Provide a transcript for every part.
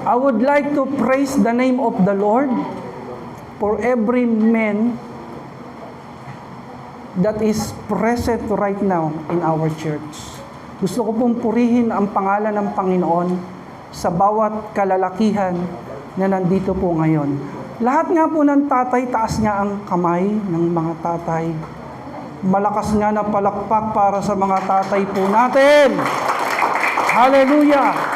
I would like to praise the name of the Lord for every man that is present right now in our church. Gusto ko pong purihin ang pangalan ng Panginoon sa bawat kalalakihan na nandito po ngayon. Lahat nga po ng tatay, taas nga ang kamay ng mga tatay. Malakas nga na palakpak para sa mga tatay po natin. Hallelujah!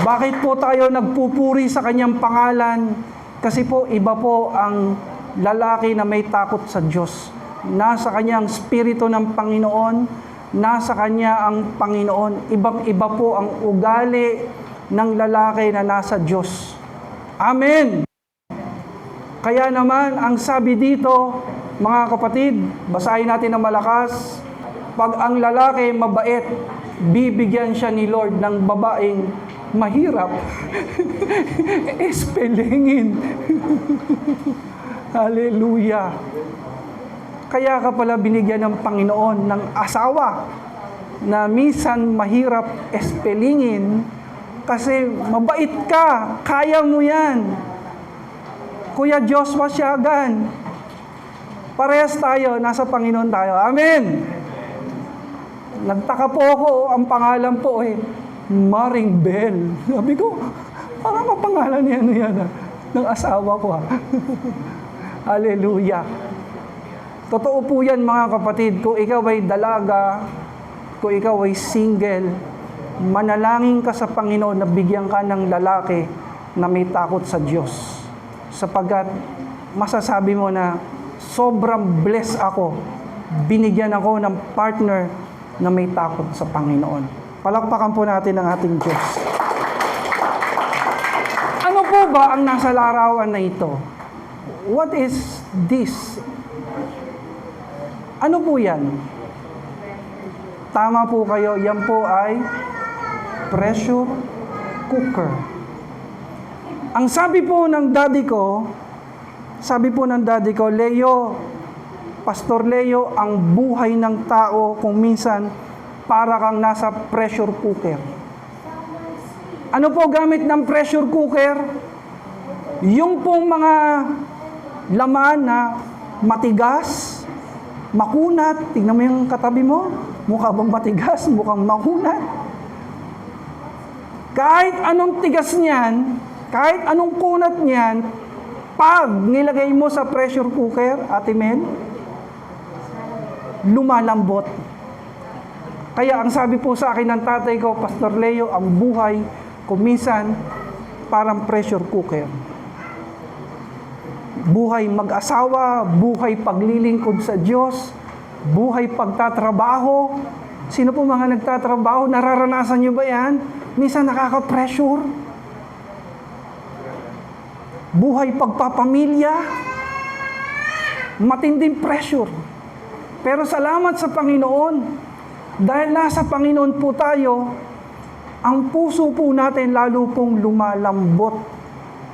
Bakit po tayo nagpupuri sa kanyang pangalan? Kasi po, iba po ang lalaki na may takot sa Diyos. Nasa kanyang spirito ng Panginoon, nasa kanya ang Panginoon. Ibang-iba po ang ugali ng lalaki na nasa Diyos. Amen! Kaya naman, ang sabi dito, mga kapatid, basahin natin ng malakas, pag ang lalaki mabait, bibigyan siya ni Lord ng babaeng mahirap. Espelingin. Hallelujah. Kaya ka pala binigyan ng Panginoon ng asawa na minsan mahirap espelingin kasi mabait ka, kaya mo yan. Kuya Joshua Siagan, parehas tayo, nasa Panginoon tayo. Amen! Nagtaka po ako, ang pangalan po Maring Bell. Sabi ko, parang ang pangalan niya ng asawa ko. Hallelujah. Totoo po yan mga kapatid, kung ikaw ay dalaga, kung ikaw ay single, manalangin ka sa Panginoon na bigyan ka ng lalaki na may takot sa Diyos. Sapagkat masasabi mo na sobrang blessed ako, binigyan ako ng partner na may takot sa Panginoon. Palakpakan po natin ang ating Diyos. Ano po ba ang nasa larawan na ito? What is this? Ano po yan? Tama po kayo, yan po ay pressure cooker. Ang sabi po ng daddy ko, Leo, Pastor Leo, ang buhay ng tao kung minsan para kang nasa pressure cooker. Ano po gamit ng pressure cooker? Yung pong mga laman na matigas, makunat. Tingnan mo yung katabi mo. Mukha bang matigas? Mukhang makunat. Kahit anong tigas niyan, kahit anong kunat niyan, pag nilagay mo sa pressure cooker, Ate Mel, lumalambot. Kaya ang sabi po sa akin ng tatay ko, Pastor Leo, ang buhay kuminsan parang pressure cooker. Buhay mag-asawa, buhay paglilingkod sa Diyos, buhay pagtatrabaho. Sino po mga nagtatrabaho? Nararanasan nyo ba yan? Minsan nakaka-pressure. Buhay pagpapamilya, matinding pressure. Pero salamat sa Panginoon, dahil nasa Panginoon po tayo, ang puso po natin lalo pong lumalambot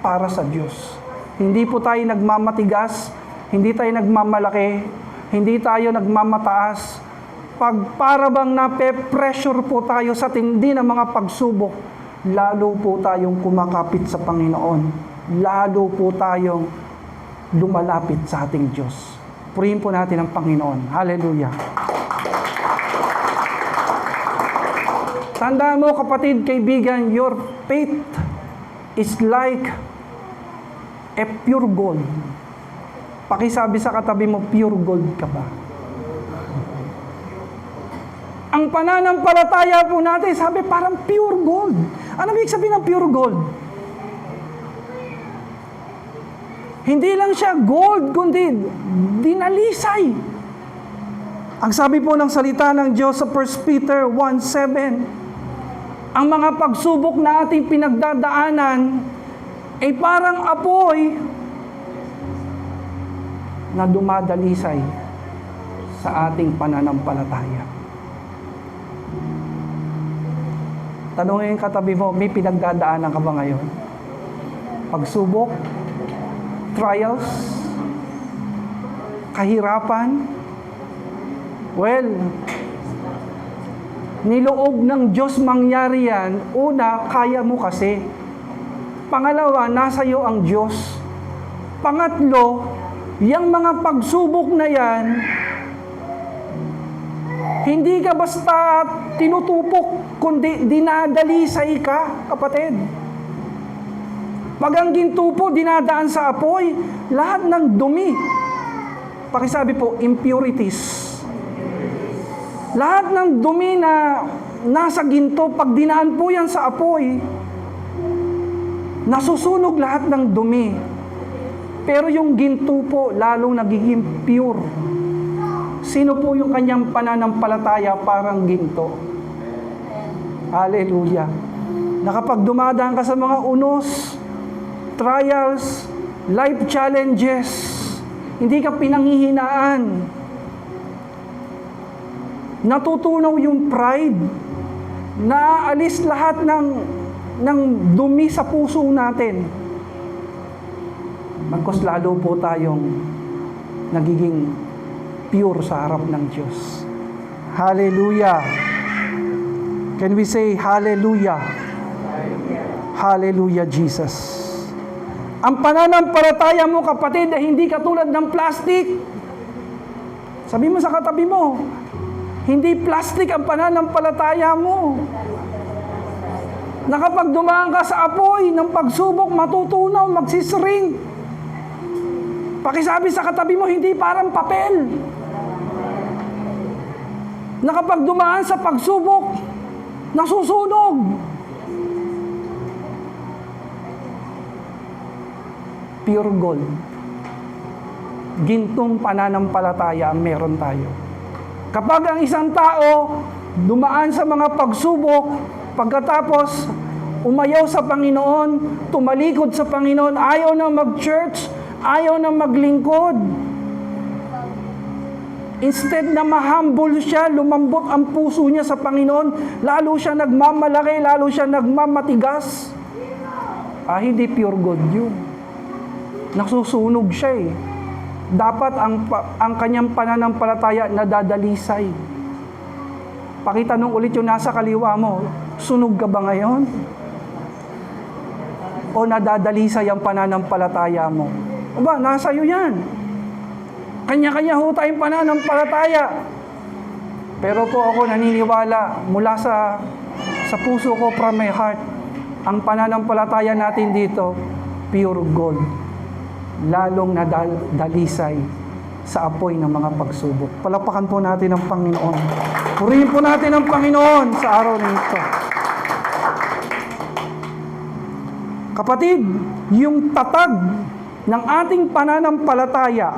para sa Diyos. Hindi po tayo nagmamatigas, hindi tayo nagmamalaki, hindi tayo nagmamataas. Pag para bang nape-pressure po tayo sa tindi ng mga pagsubok, lalo po tayong kumakapit sa Panginoon. Lalo po tayong lumalapit sa ating Diyos. Purihin po natin ang Panginoon. Hallelujah. Tandaan mo, kapatid, kaibigan, your faith is like a pure gold. Pakisabi sa katabi mo, pure gold ka ba? Ang pananampalataya po natin, sabi parang pure gold. Ano ibig sabihin ng pure gold? Hindi lang siya gold, kundi dinalisay. Ang sabi po ng salita ng Diyos sa 1 Peter 1:7, ang mga pagsubok na ating pinagdadaanan ay parang apoy na dumadalisay sa ating pananampalataya. Tanungin yung katabi mo, may pinagdadaanan ka ba ngayon? Pagsubok? Trials? Kahirapan? Well, Niloob ng Diyos mangyari yan. Una, kaya mo kasi. Pangalawa, nasa iyo ang Diyos. Pangatlo, yung mga pagsubok na yan, hindi ka basta tinutupok, kundi dinadalisay ka, kapatid. Pag ang ginto po dinadaan sa apoy, lahat ng dumi, pakisabi po, impurities. Lahat ng dumi na nasa ginto, pag dinaan po yan sa apoy, nasusunog lahat ng dumi. Pero yung ginto po, lalong nagiging pure. Sino po yung kanyang pananampalataya parang ginto? Hallelujah. Na kapag dumadaan ka sa mga unos, trials, life challenges, hindi ka pinanghihinaan. Natutunaw yung pride, naaalis lahat ng dumi sa puso natin. Magkos lalo po tayong nagiging pure sa harap ng Diyos. Hallelujah! Can we say hallelujah? Hallelujah, Jesus. Ang pananampalataya mo, kapatid, ay hindi katulad ng plastic. Sabi mo sa katabi mo, hindi plastic ang pananampalataya mo. Na kapag dumaan ka sa apoy ng pagsubok, matutunaw, magsisring. Pakisabi sa katabi mo, hindi parang papel. Na kapag dumaan sa pagsubok, nasusunog. Pure gold. Gintong pananampalataya ang meron tayo. Kapag ang isang tao dumaan sa mga pagsubok, pagkatapos umayaw sa Panginoon, tumalikod sa Panginoon, ayaw na mag-church, ayaw na maglingkod. Instead na mahumble siya, lumambot ang puso niya sa Panginoon, lalo siya nagmamalaki, lalo siya nagmamatigas. Hindi pure gold yun. Nasusunog siya eh. Dapat ang kanyang pananampalataya nadadalisay. Pakitanong ulit yung nasa kaliwa mo, sunog ka ba ngayon? O nadadalisay ang pananampalataya mo? O ba, nasa iyo yan. Kanya-kanya ho tayong pananampalataya. Pero po ako naniniwala mula sa puso ko, from my heart, ang pananampalataya natin dito, pure gold. Lalong nadalisay sa apoy ng mga pagsubok. Palapakan po natin ang Panginoon. Purihin po natin ang Panginoon sa araw na ito. Kapatid, yung tatag ng ating pananampalataya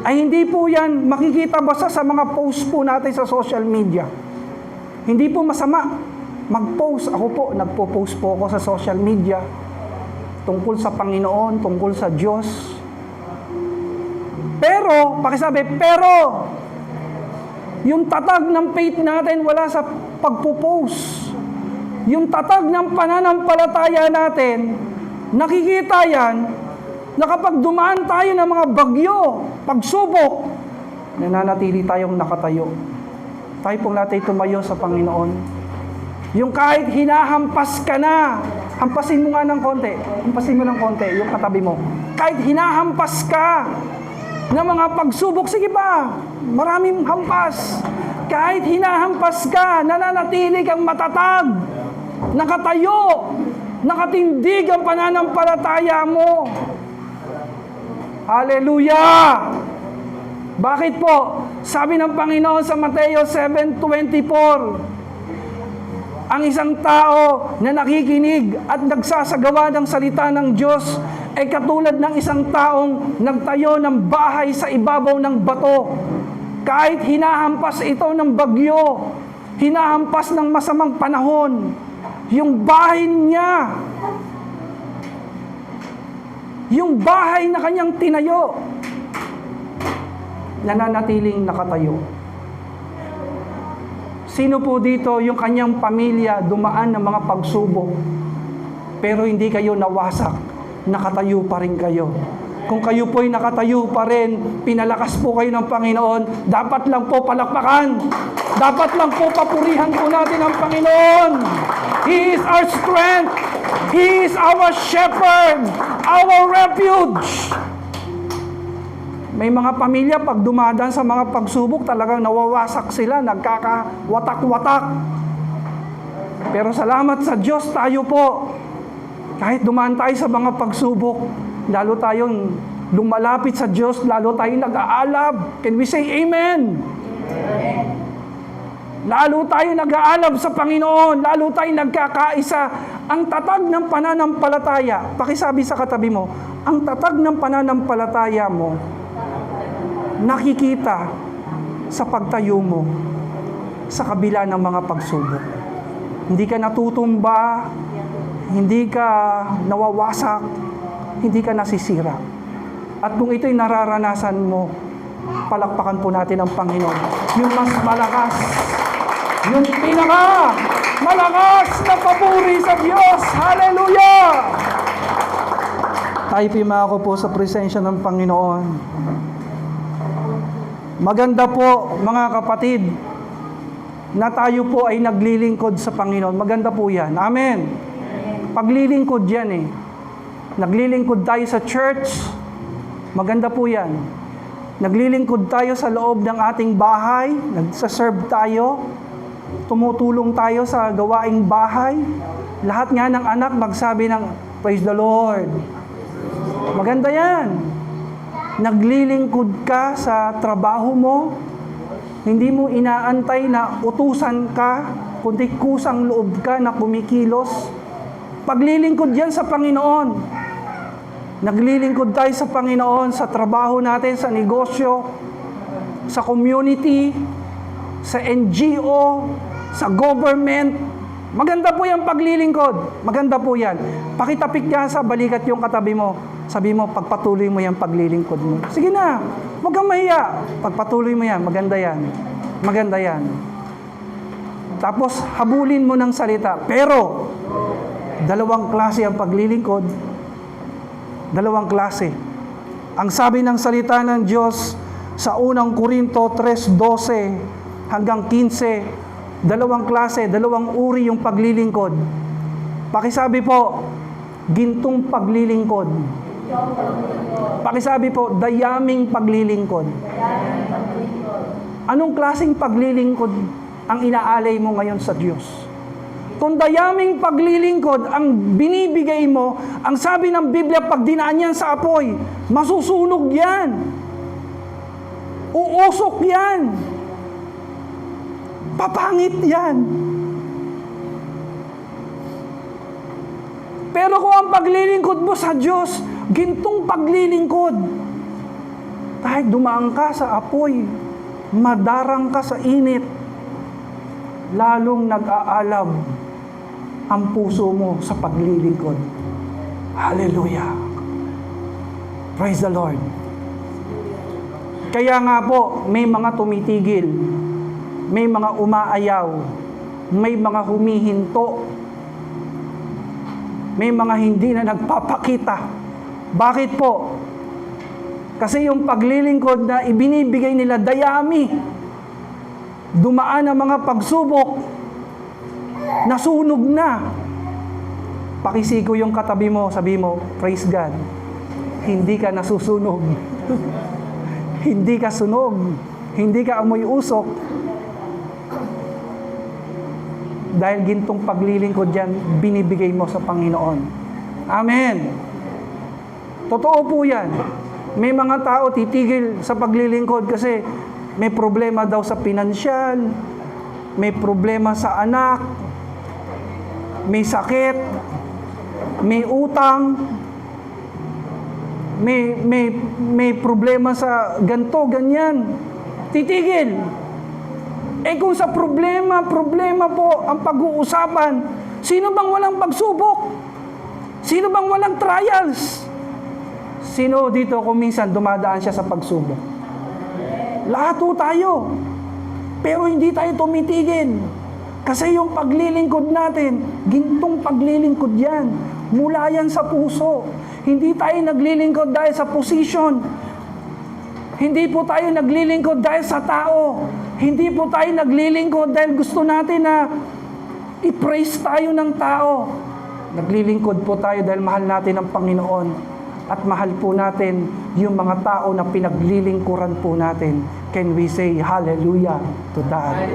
ay hindi po yan makikita basta sa mga post po natin sa social media. Hindi po masama mag-post. Ako po, nagpo-post po ako sa social media tungkol sa Panginoon, tungkol sa Diyos. Pero, pakisabi, pero, yung tatag ng faith natin wala sa pagpo-post. Yung tatag ng pananampalataya natin, nakikita yan, na kapag dumaan tayo ng mga bagyo, pagsubok, nananatili tayong nakatayo. Tayo pong natin tumayo sa Panginoon. Yung kahit hinahampas ka na, hampasin mo nga ng konti. Hampasin mo ng konti, yung katabi mo. Kahit hinahampas ka ng mga pagsubok, sige pa, maraming hampas. Kahit hinahampas ka, nananatili kang matatag, nakatayo, nakatindig ang pananampalataya mo. Hallelujah! Bakit po? Sabi ng Panginoon sa Mateo 7:24, ang isang tao na nakikinig at nagsasagawa ng salita ng Diyos ay katulad ng isang taong nagtayo ng bahay sa ibabaw ng bato. Kahit hinahampas ito ng bagyo, hinahampas ng masamang panahon, yung bahay niya, yung bahay na kanyang tinayo, nananatiling nakatayo. Sino po dito yung kanyang pamilya dumaan ng mga pagsubok, pero hindi kayo nawasak, nakatayo pa rin kayo. Kung kayo po'y nakatayo pa rin, pinalakas po kayo ng Panginoon, dapat lang po palakpakan. Dapat lang po papurihan po natin ang Panginoon. He is our strength. He is our shepherd, our refuge. May mga pamilya, pag dumadaan sa mga pagsubok, talagang nawawasak sila, nagkakawatak-watak. Pero salamat sa Diyos, tayo po, kahit dumaan tayo sa mga pagsubok, lalo tayong lumalapit sa Diyos, lalo tayong nag-aalab. Can we say amen? Amen. Lalo tayo nag-aalab sa Panginoon, lalo tayo nagkakaisa. Ang tatag ng pananampalataya, pakisabi sa katabi mo, ang tatag ng pananampalataya mo, nakikita sa pagtayo mo sa kabila ng mga pagsubok. Hindi ka natutumba, hindi ka nawawasak, hindi ka nasisira. At kung ito'y nararanasan mo, palakpakan po natin ang Panginoon. Yung mas malakas, yung pinaka malakas na papuri sa Diyos. Hallelujah! Tayo pimako po sa presensya ng Panginoon. Maganda po, mga kapatid, na tayo po ay naglilingkod sa Panginoon. Maganda po yan. Amen. Paglilingkod yan eh. Naglilingkod tayo sa church. Maganda po yan. Naglilingkod tayo sa loob ng ating bahay. Nagsaserve tayo. Tumutulong tayo sa gawaing bahay. Lahat nga ng anak magsabi ng, praise the Lord. Maganda yan. Naglilingkod ka sa trabaho mo, hindi mo inaantay na utusan ka, kundi kusang loob ka na kumikilos. Paglilingkod yan sa Panginoon. Naglilingkod tayo sa Panginoon sa trabaho natin, sa negosyo, sa community, sa NGO, sa government. Maganda po yung paglilingkod. Maganda po yan. Pakitapik yan sa balikat yung katabi mo. Sabi mo, pagpatuloy mo yung paglilingkod mo. Sige na, huwag kang mahiya. Pagpatuloy mo yan, maganda yan. Maganda yan. Tapos, habulin mo ng salita. Pero, dalawang klase ang paglilingkod. Dalawang klase. Ang sabi ng salita ng Diyos sa unang Korinto 3:12 hanggang 15, dalawang klase, dalawang uri yung paglilingkod. Pakisabi po, gintong paglilingkod. Pakisabi po, dayaming paglilingkod. Anong klaseng paglilingkod ang inaalay mo ngayon sa Diyos? Kung dayaming paglilingkod ang binibigay mo, ang sabi ng Biblia, pag dinaan yan sa apoy, masusunog yan. Uusok yan. Papangit yan. Pero kung ang paglilingkod mo sa Diyos, gintong paglilingkod, kahit dumaan ka sa apoy, madarang ka sa init, lalong nag-aalab ang puso mo sa paglilingkod. Hallelujah! Praise the Lord! Kaya nga po, may mga tumitigil, may mga umaayaw, may mga humihinto, may mga hindi na nagpapakita. Bakit po? Kasi yung paglilingkod na ibinibigay nila dayami, dumaan ang mga pagsubok, nasunog na. Pakisiko yung katabi mo, sabi mo, praise God. Hindi ka nasusunog. Hindi ka sunog. Hindi ka amoy usok. Dahil gintong paglilingkod yan, binibigay mo sa Panginoon. Amen. Totoo po yan. May mga tao titigil sa paglilingkod kasi may problema daw sa pinansyal, may problema sa anak, may sakit, may utang, may problema sa ganto, ganyan. Titigil. Eh kung sa problema po ang pag-uusapan, sino bang walang pagsubok? Sino bang walang trials? Sino dito kung minsan dumadaan siya sa pagsubok? Lahat po tayo. Pero hindi tayo tumitigil. Kasi yung paglilingkod natin, gintong paglilingkod yan. Mula yan sa puso. Hindi tayo naglilingkod dahil sa position. Hindi po tayo naglilingkod dahil sa tao. Hindi po tayo naglilingkod dahil gusto natin na i-praise tayo ng tao. Naglilingkod po tayo dahil mahal natin ang Panginoon. At mahal po natin yung mga tao na pinaglilingkuran po natin. Can we say hallelujah to that?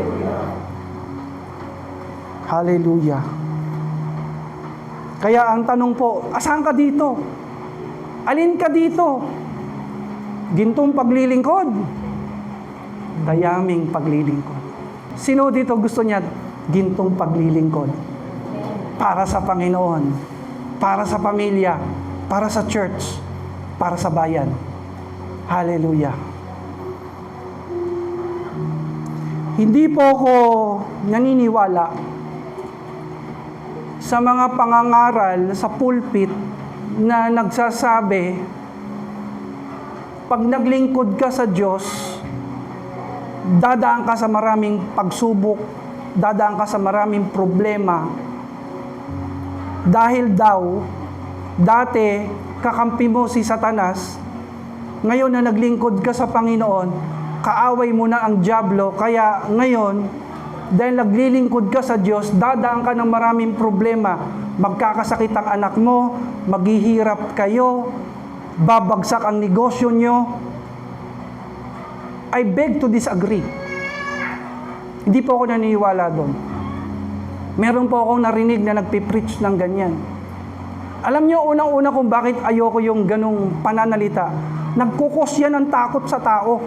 Hallelujah. Kaya ang tanong po, asan ka dito? Alin ka dito? Gintong paglilingkod? Dayaming paglilingkod. Sino dito gusto niya gintong paglilingkod? Para sa Panginoon, para sa pamilya, para sa church, para sa bayan. Hallelujah. Hindi po ako naniniwala sa mga pangangaral sa pulpit na nagsasabi, pag naglingkod ka sa Diyos, dadaan ka sa maraming pagsubok, dadaan ka sa maraming problema. Dahil daw, dati, kakampi mo si Satanas, ngayon na naglingkod ka sa Panginoon, kaaway mo na ang dyablo, kaya ngayon, dahil naglilingkod ka sa Diyos, dadaan ka ng maraming problema. Magkakasakit ang anak mo, maghihirap kayo, babagsak ang negosyo nyo. I beg to disagree. Hindi po ako naniniwala doon. Meron po akong narinig na nagpipreach ng ganyan. Alam nyo, unang-una kung bakit ayoko yung ganong pananalita. Nagkukos yan ng takot sa tao.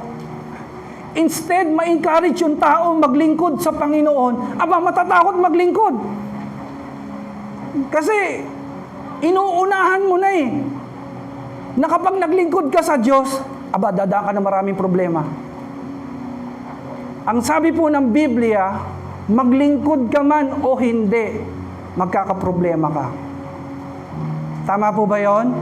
Instead, ma-encourage yung tao maglingkod sa Panginoon, matatakot maglingkod. Kasi, inuunahan mo na na kapag naglingkod ka sa Diyos, dadaan ka ng maraming problema. Ang sabi po ng Biblia, maglingkod ka man o hindi, magkakaproblema ka. Tama po ba yon?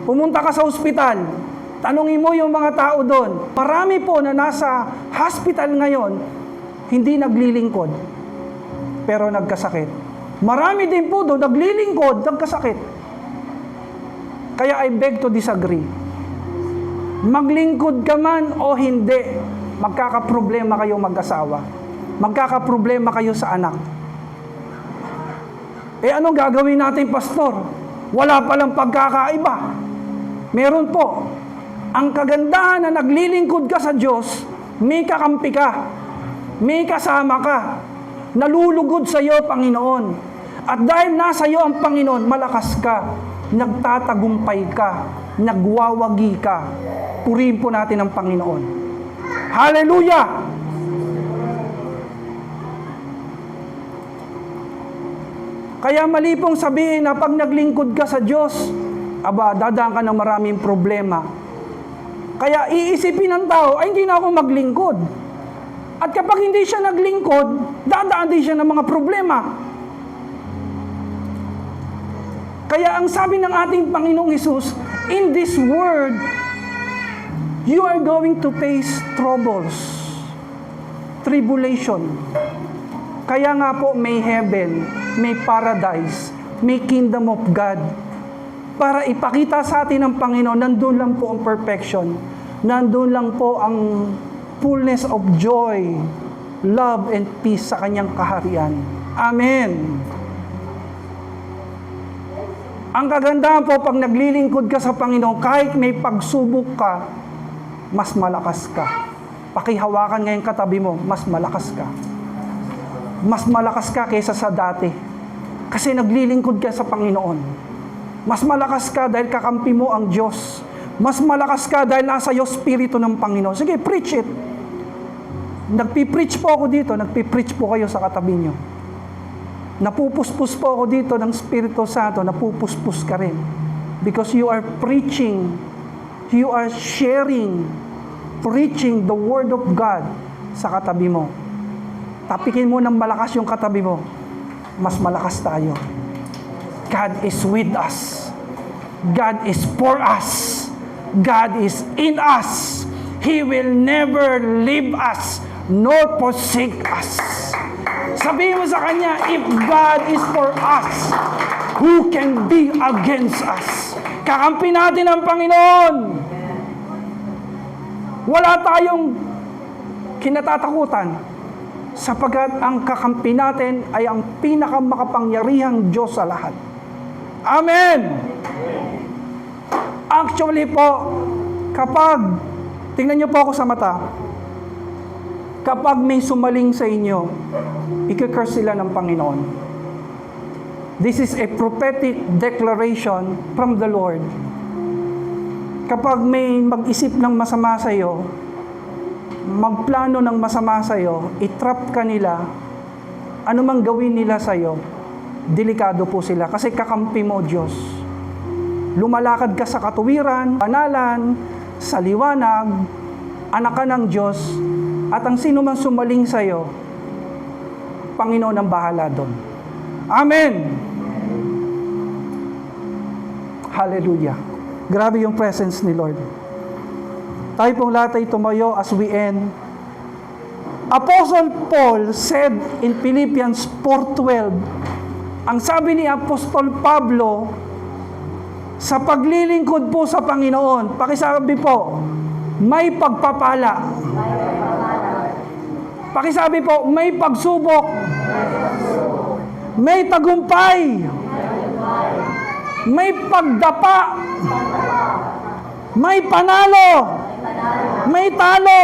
Pumunta ka sa ospital, tanungin mo yung mga tao doon. Marami po na nasa hospital ngayon, hindi naglilingkod, pero nagkasakit. Marami din po doon, naglilingkod, nagkasakit. Kaya I beg to disagree. Maglingkod ka man o hindi, magkakaproblema kayo mag-asawa. Magkakaproblema kayo sa anak. Anong gagawin natin, pastor? Wala palang pagkakaiba. Meron po. Ang kagandahan na naglilingkod ka sa Diyos, may kakampi ka, may kasama ka, nalulugod sa iyo, Panginoon. At dahil nasa iyo ang Panginoon, malakas ka, nagtatagumpay ka, nagwawagi ka. Purihin po natin ang Panginoon. Hallelujah! Kaya mali pong sabihin na pag naglingkod ka sa Diyos, dadaan ka ng maraming problema. Kaya iisipin ng tao, hindi na ako maglingkod. At kapag hindi siya naglingkod, dadaan din siya ng mga problema. Kaya ang sabi ng ating Panginoong Hesus, in this world, you are going to face troubles, tribulation. Kaya nga po may heaven, may paradise, may kingdom of God. Para ipakita sa atin ng Panginoon, nandun lang po ang perfection. Nandun lang po ang fullness of joy, love, and peace sa kanyang kaharian. Amen. Ang kagandahan po, pag naglilingkod ka sa Panginoon, kahit may pagsubok ka, mas malakas ka. Pakihawakan ngayong katabi mo, mas malakas ka. Mas malakas ka kaysa sa dati. Kasi naglilingkod ka sa Panginoon. Mas malakas ka dahil kakampi mo ang Diyos. Mas malakas ka dahil nasa iyo Espiritu ng Panginoon. Sige, preach it. Nagpipreach po ako dito, nagpipreach po kayo sa katabi nyo. Napupuspos po ako dito ng Espiritu Santo, napupuspos ka rin. Because you are preaching, you are sharing, preaching the Word of God sa katabi mo. Tapikin mo ng malakas yung katabi mo, mas malakas tayo. God is with us. God is for us. God is in us. He will never leave us nor forsake us. Sabihin mo sa kanya, if God is for us, who can be against us? Kakampi natin ang Panginoon. Wala tayong kinatatakutan sapagkat ang kakampi natin ay ang pinakamakapangyarihang Diyos sa lahat. Amen! Actually po, kapag, tingnan niyo po ako sa mata, kapag may sumaling sa inyo, i-curse sila ng Panginoon. This is a prophetic declaration from the Lord. Kapag may mag-isip ng masama sa iyo, magplano ng masama sa iyo, itrap ka nila, anumang gawin nila sa iyo, delikado po sila kasi kakampi mo, Diyos. Lumalakad ka sa katuwiran, banalan, sa liwanag, anak ka ng Diyos, at ang sino man sumaling sa iyo, Panginoon ang bahala doon. Amen! Hallelujah! Grabe yung presence ni Lord. Tayo pong lahat ay tumayo as we end. Apostle Paul said in Philippians 4:12, ang sabi ni Apostol Pablo, sa paglilingkod po sa Panginoon, pakisabi po, may pagpapala. Pakisabi po, may pagsubok. May tagumpay. May pagdapa. May panalo. May talo.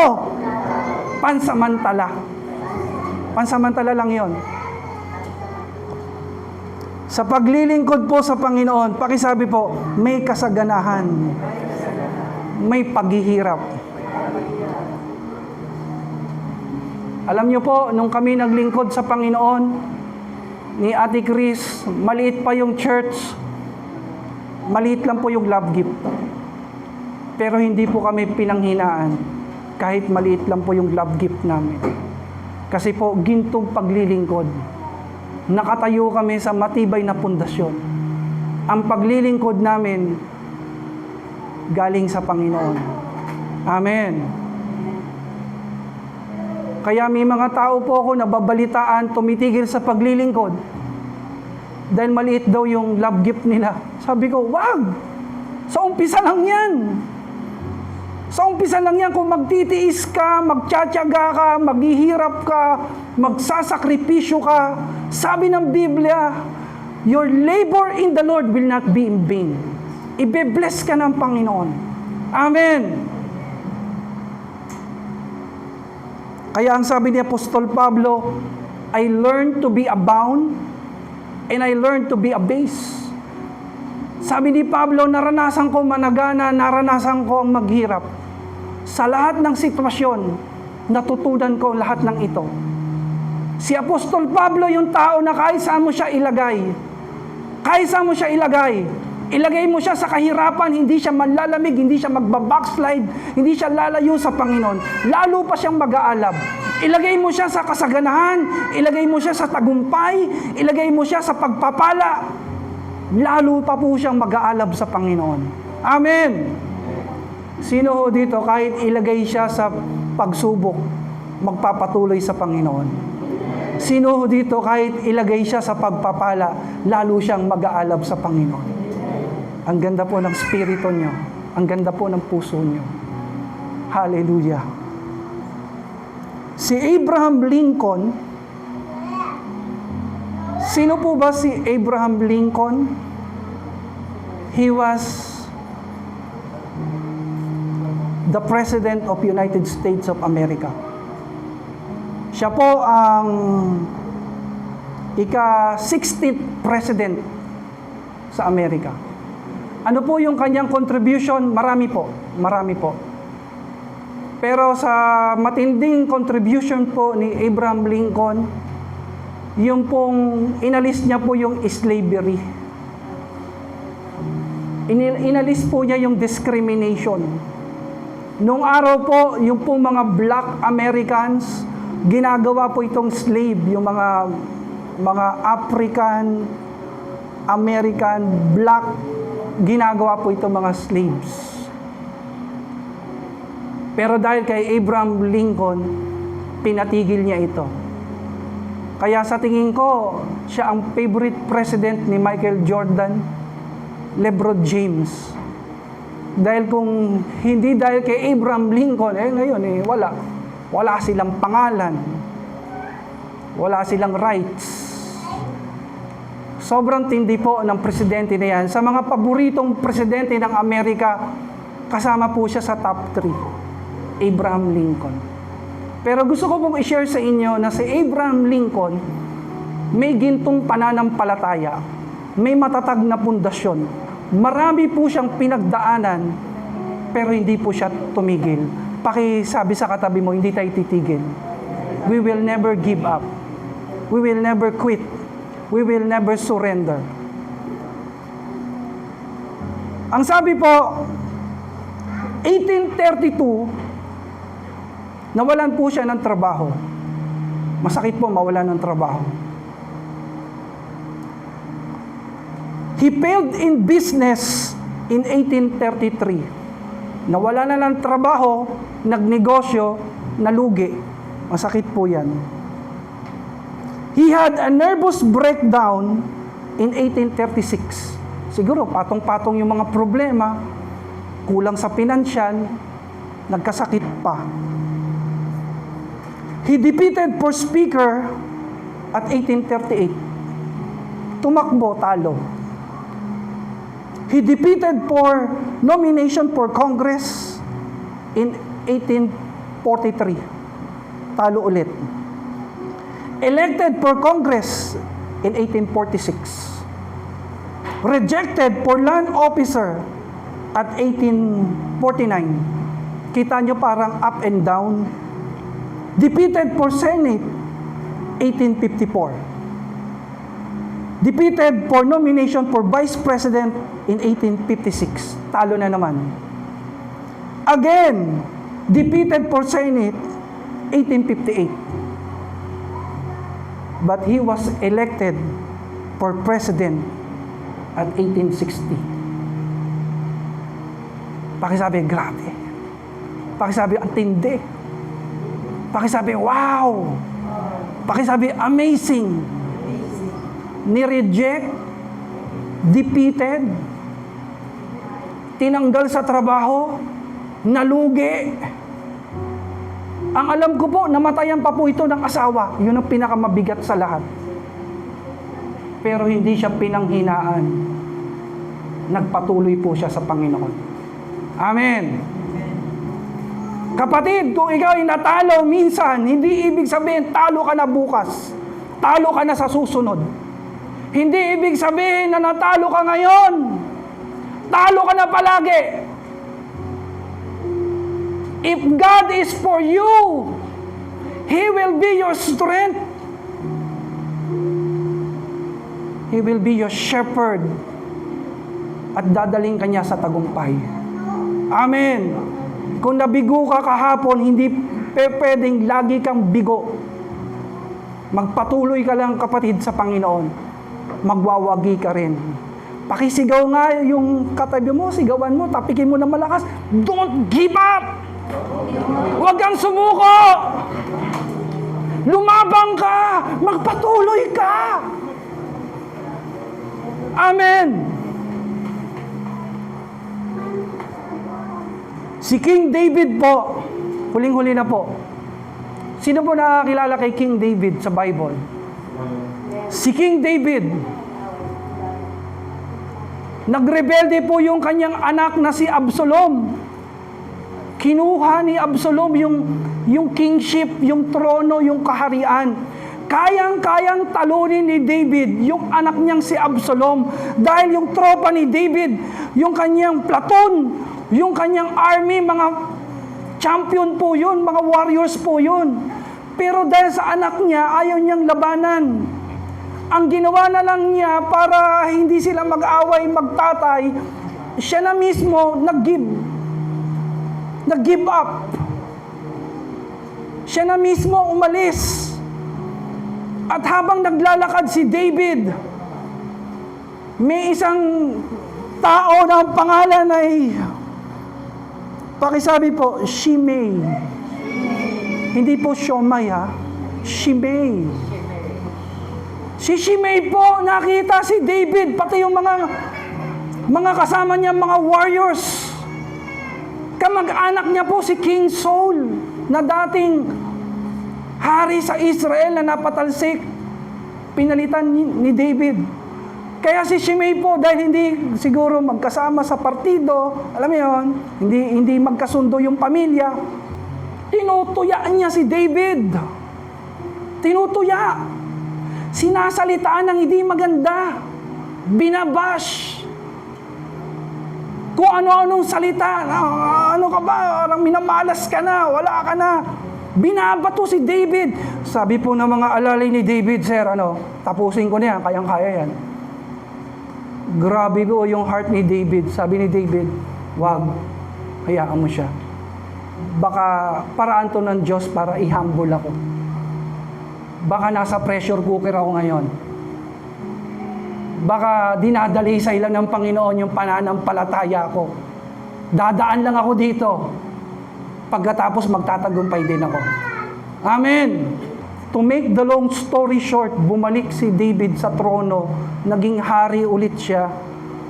Pansamantala. Pansamantala lang yon. Sa paglilingkod po sa Panginoon, pakisabi po, may kasaganahan, may paghihirap. Alam niyo po, nung kami naglingkod sa Panginoon, ni Ate Chris, maliit pa yung church, maliit lang po yung love gift. Pero hindi po kami pinanghinaan, kahit maliit lang po yung love gift namin. Kasi po, gintong paglilingkod. Nakatayo kami sa matibay na pundasyon. Ang paglilingkod namin galing sa Panginoon. Amen. Kaya may mga tao po ako na babalitaan, tumitigil sa paglilingkod. Dahil maliit daw yung love gift nila. Sabi ko, wag! Sa umpisa lang yan. Sa umpisa lang yan, kung magtitiis ka, magtsatsaga ka, maghihirap ka, magsasakripisyo ka, sabi ng Biblia, your labor in the Lord will not be in vain. Ibe-bless ka ng Panginoon. Amen. Kaya ang sabi ni Apostol Pablo, I learned to be abound and I learned to be abased. Sabi ni Pablo, naranasan ko managana, naranasan ko ang maghirap. Sa lahat ng sitwasyon, natutunan ko lahat ng ito. Si Apostol Pablo yung tao na kahit saan mo siya ilagay. Kahit saan mo siya ilagay. Ilagay mo siya sa kahirapan, hindi siya manlalamig, hindi siya magbabackslide, hindi siya lalayo sa Panginoon. Lalo pa siyang mag-aalab. Ilagay mo siya sa kasaganahan, ilagay mo siya sa tagumpay, ilagay mo siya sa pagpapala. Lalo pa po siyang mag-aalab sa Panginoon. Amen! Sino ho dito, kahit ilagay siya sa pagsubok, magpapatuloy sa Panginoon? Sino ho dito, kahit ilagay siya sa pagpapala, lalo siyang mag-aalab sa Panginoon? Ang ganda po ng spirito nyo. Ang ganda po ng puso nyo. Hallelujah. Si Abraham Lincoln, sino po ba si Abraham Lincoln? He was the President of United States of America. Siya po ang ika-16th President sa Amerika. Ano po yung kanyang contribution? Marami po. Marami po. Pero sa matinding contribution po ni Abraham Lincoln, yung pong inalis niya po yung slavery. Inalis po niya yung discrimination. Nung araw po, yung pong mga black Americans, ginagawa po itong slave, yung mga African, American, black, ginagawa po itong mga slaves. Pero dahil kay Abraham Lincoln, pinatigil niya ito. Kaya sa tingin ko, siya ang favorite president ni Michael Jordan, LeBron James. Dahil kung hindi dahil kay Abraham Lincoln, ngayon wala. Wala silang pangalan. Wala silang rights. Sobrang tindi po ng presidente na yan. Sa mga paboritong presidente ng Amerika, kasama po siya sa top 3. Abraham Lincoln. Pero gusto ko pong i-share sa inyo na si Abraham Lincoln may gintong pananampalataya. May matatag na pundasyon. Marami po siyang pinagdaanan, pero hindi po siya tumigil. Pakisabi sa katabi mo, hindi tayo titigil. We will never give up. We will never quit. We will never surrender. Ang sabi po, 1832, nawalan po siya ng trabaho. Masakit po mawalan ng trabaho. He failed in business in 1833. Nawala na ng trabaho, nagnegosyo, nalugi. Masakit po yan. He had a nervous breakdown in 1836. Siguro, patong-patong yung mga problema, kulang sa pinansyal, nagkasakit pa. He defeated for speaker at 1838. Tumakbo, talo. He defeated for nomination for Congress in 1843. Talo ulit. Elected for Congress in 1846. Rejected for land officer at 1849. Kita nyo parang up and down. Defeated for Senate, 1854. Defeated for nomination for Vice President in 1856. Talo na naman. Again, defeated for Senate, 1858. But he was elected for president at 1860. Pakisabi, grabe. Pakisabi, ang tindi. Pakisabi, wow. Pakisabi, amazing. Ni-reject, defeated, tinanggal sa trabaho, nalugi. Ang alam ko po, namatayan pa po ito ng asawa. Yun ang pinakamabigat sa lahat. Pero hindi siya pinanghinaan. Nagpatuloy po siya sa Panginoon. Amen. Kapatid, kung ikaw ay natalo minsan, hindi ibig sabihin talo ka na bukas. Talo ka na sa susunod. Hindi ibig sabihin na natalo ka ngayon. Talo ka na palagi. If God is for you, He will be your strength. He will be your shepherd. At dadaling ka niya sa tagumpay. Amen. Kung nabigo ka kahapon, hindi pwedeng lagi kang bigo. Magpatuloy ka lang, kapatid, sa Panginoon. Magwawagi ka rin. Pakisigaw nga yung katabi mo, sigawan mo, tapikin mo na malakas. Don't give up! Huwag kang sumuko! Lumabang ka! Magpatuloy ka! Amen! Si King David po, huling-huli na po. Sino po nakakilala kay King David sa Bible? Si King David, nagrebelde po yung kanyang anak na si Absalom. Kinuha ni Absalom yung kingship, yung trono, yung kaharian. Kayang-kayang talunin ni David yung anak niyang si Absalom dahil yung tropa ni David, yung kanyang platoon, yung kanyang army, mga champion po yun, mga warriors po yun. Pero dahil sa anak niya, ayaw niyang labanan. Ang ginawa na lang niya para hindi sila mag-away, magtatay, siya na mismo nag-give up. Siya na mismo umalis. At habang naglalakad si David, may isang tao na ang pangalan ay, pakisabi po, Shimei. Hindi po Shomai, ha? Shimei. Si Shimei po, nakita si David, pati yung mga kasama niya, mga warriors. Kamag-anak niya po si King Saul, na dating hari sa Israel na napatalsik, pinalitan ni David. Kaya si Shimei po, dahil hindi siguro magkasama sa partido, alam mo yun, hindi magkasundo yung pamilya, tinutuyaan niya si David. Tinutuya. Sinasalitaan ng hindi maganda. Binabash. Kung ano-anong salita. Ano ka ba? Parang minamalas ka na. Wala ka na. Binabato si David. Sabi po ng mga alalay ni David, Sir, tapusin ko na yan. Kayang-kaya yan. Grabe po yung heart ni David. Sabi ni David, wag. Hayaan mo siya. Baka paraan to ng Diyos para i-humble ako. Baka nasa pressure cooker ako ngayon. Baka dinadalisay lang ng Panginoon yung pananampalataya ko. Dadaan lang ako dito. Pagkatapos magtatagumpay din ako. Amen. To make the long story short, bumalik si David sa trono. Naging hari ulit siya.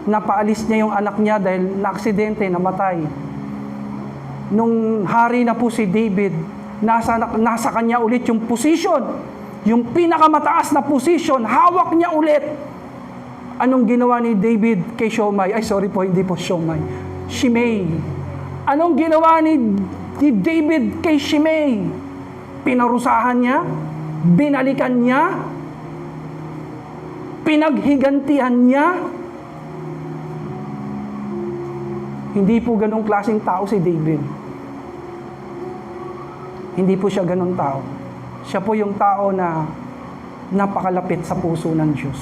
Napaalis niya yung anak niya dahil na-aksidente, namatay. Nung hari na po si David, nasa kanya ulit yung position. Yung pinakamataas na position, hawak niya ulit. Anong ginawa ni David kay Shimei? Ay, sorry po, hindi po Shimei. Anong ginawa ni David kay Shimei? Pinarusahan niya? Binalikan niya? Pinaghigantihan niya? Hindi po ganong klaseng tao si David. Hindi po siya ganong tao. Siya po yung tao na napakalapit sa puso ng Diyos.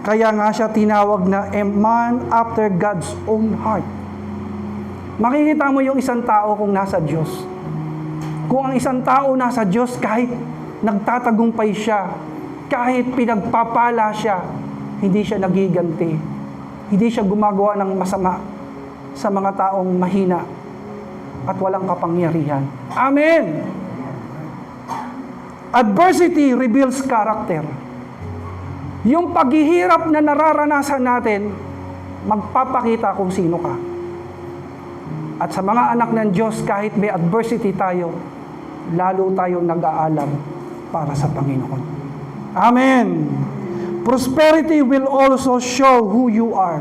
Kaya nga siya tinawag na a man after God's own heart. Makikita mo yung isang tao kung nasa Diyos. Kung ang isang tao nasa Diyos, kahit nagtatagumpay siya, kahit pinagpapala siya, hindi siya nagiganti. Hindi siya gumagawa ng masama sa mga taong mahina at walang kapangyarihan. Amen! Adversity reveals character. Yung paghihirap na nararanasan natin, magpapakita kung sino ka. At sa mga anak ng Diyos, kahit may adversity tayo, lalo tayong nag-aalam para sa Panginoon. Amen. Prosperity will also show who you are.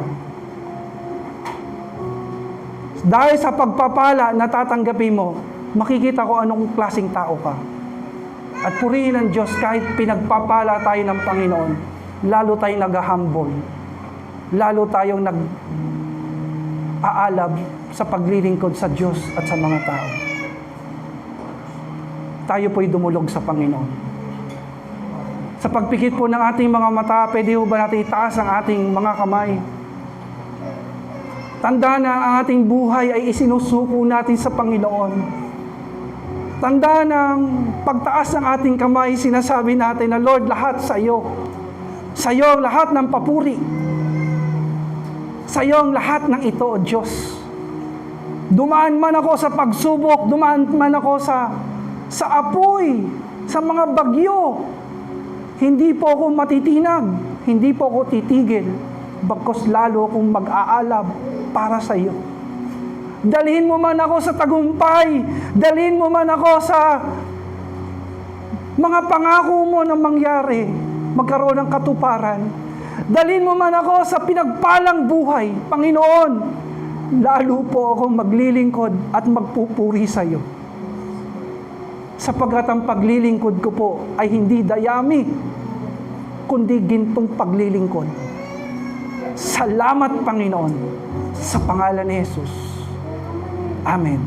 Dahil sa pagpapala na tatanggapin mo, makikita ko anong klaseng tao ka. At purihin ng Diyos, kahit pinagpapala tayo ng Panginoon, lalo tayong nag-humble, lalo tayong nag-aalab sa paglilingkod sa Diyos at sa mga tao. Tayo po'y dumulog sa Panginoon. Sa pagpikit po ng ating mga mata, pwede po ba natin itaas ang ating mga kamay? Tanda na ang ating buhay ay isinusuko natin sa Panginoon. Tanda ng pagtaas ng ating kamay, sinasabi natin na, Lord, lahat sa iyo. Sa iyo lahat ng papuri. Sa iyo ang lahat ng ito, O Diyos. Dumaan man ako sa pagsubok, dumaan man ako sa apoy, sa mga bagyo. Hindi po ako matitinag, hindi po ako titigil, bagkus lalo akong mag-aalab para sa iyo. Dalhin mo man ako sa tagumpay, dalhin mo man ako sa mga pangako mo na mangyari, magkaroon ng katuparan. Dalhin mo man ako sa pinagpalang buhay, Panginoon, lalo po akong maglilingkod at magpupuri sa iyo. Sapagkat ang paglilingkod ko po ay hindi dayami, kundi gintong paglilingkod. Salamat, Panginoon, sa pangalan ni Jesus. Amen.